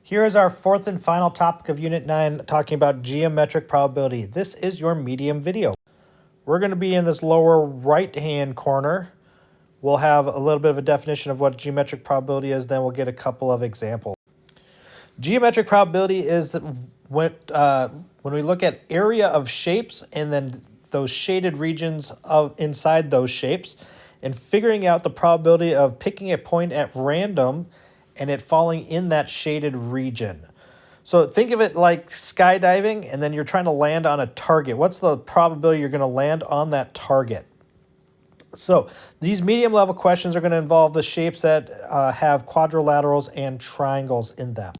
Here is our fourth and final topic of Unit 9, talking about geometric probability. This is your medium video. We're going to be in this lower right-hand corner. We'll have a little bit of a definition of what geometric probability is, then we'll get a couple of examples. Geometric probability is when we look at area of shapes and then those shaded regions of inside those shapes and figuring out the probability of picking a point at random and it falling in that shaded region. So think of it like skydiving, and then you're trying to land on a target. What's the probability you're going to land on that target? So these medium level questions are going to involve the shapes that have quadrilaterals and triangles in them.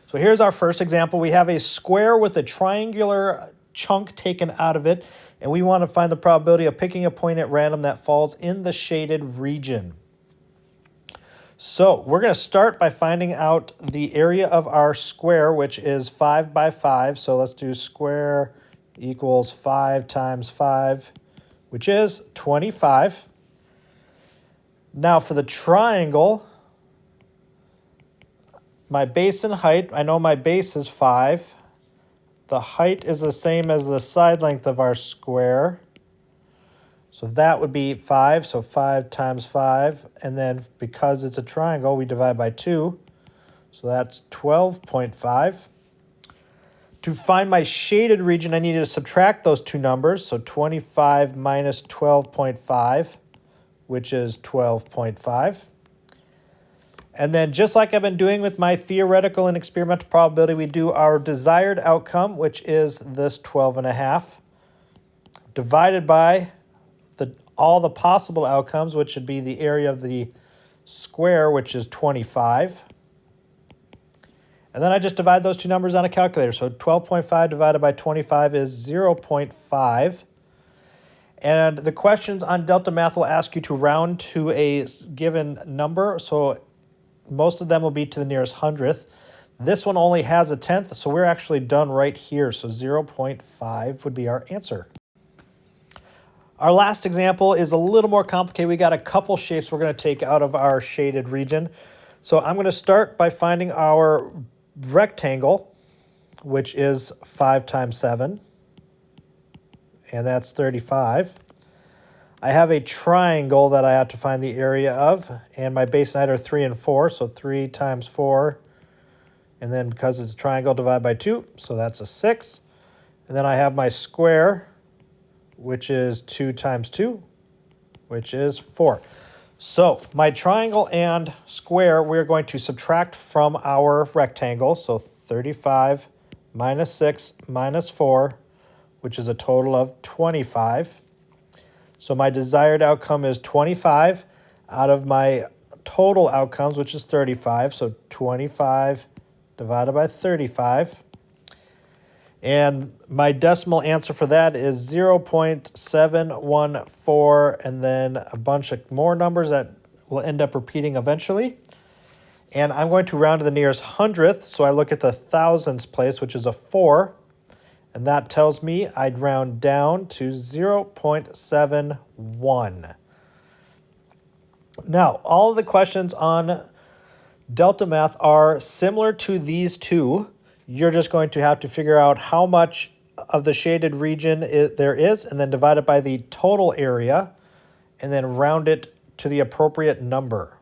So here's our first example. We have a square with a triangular chunk taken out of it, and we want to find the probability of picking a point at random that falls in the shaded region. So we're going to start by finding out the area of our square, which is 5 by 5. So let's do square equals 5 times 5, which is 25. Now for the triangle, my base and height, I know my base is 5. The height is the same as the side length of our square. So that would be 5, so 5 times 5, and then because it's a triangle, we divide by 2, so that's 12.5. To find my shaded region, I need to subtract those two numbers, so 25 minus 12.5, which is 12.5. And then just like I've been doing with my theoretical and experimental probability, we do our desired outcome, which is this 12.5, divided by all the possible outcomes, which should be the area of the square, which is 25. And then I just divide those two numbers on a calculator. So 12.5 divided by 25 is 0.5. And the questions on Delta Math will ask you to round to a given number. So most of them will be to the nearest hundredth. This one only has a tenth, so we're actually done right here. So 0.5 would be our answer. Our last example is a little more complicated. We got a couple shapes we're going to take out of our shaded region. So I'm going to start by finding our rectangle, which is 5 times 7, and that's 35. I have a triangle that I have to find the area of, and my base and height are 3 and 4, so 3 times 4, and then because it's a triangle, divide by 2, so that's a 6. And then I have my square, which is 2 times 2, which is 4. So my triangle and square, we're going to subtract from our rectangle. So 35 minus 6 minus 4, which is a total of 25. So my desired outcome is 25 out of my total outcomes, which is 35. So 25 divided by 35. And my decimal answer for that is 0.714, and then a bunch of more numbers that will end up repeating eventually. And I'm going to round to the nearest hundredth, so I look at the thousandths place, which is a 4, and that tells me I'd round down to 0.71. Now, all of the questions on Delta Math are similar to these two. You're just going to have to figure out how much of the shaded region there is, and then divide it by the total area, and then round it to the appropriate number.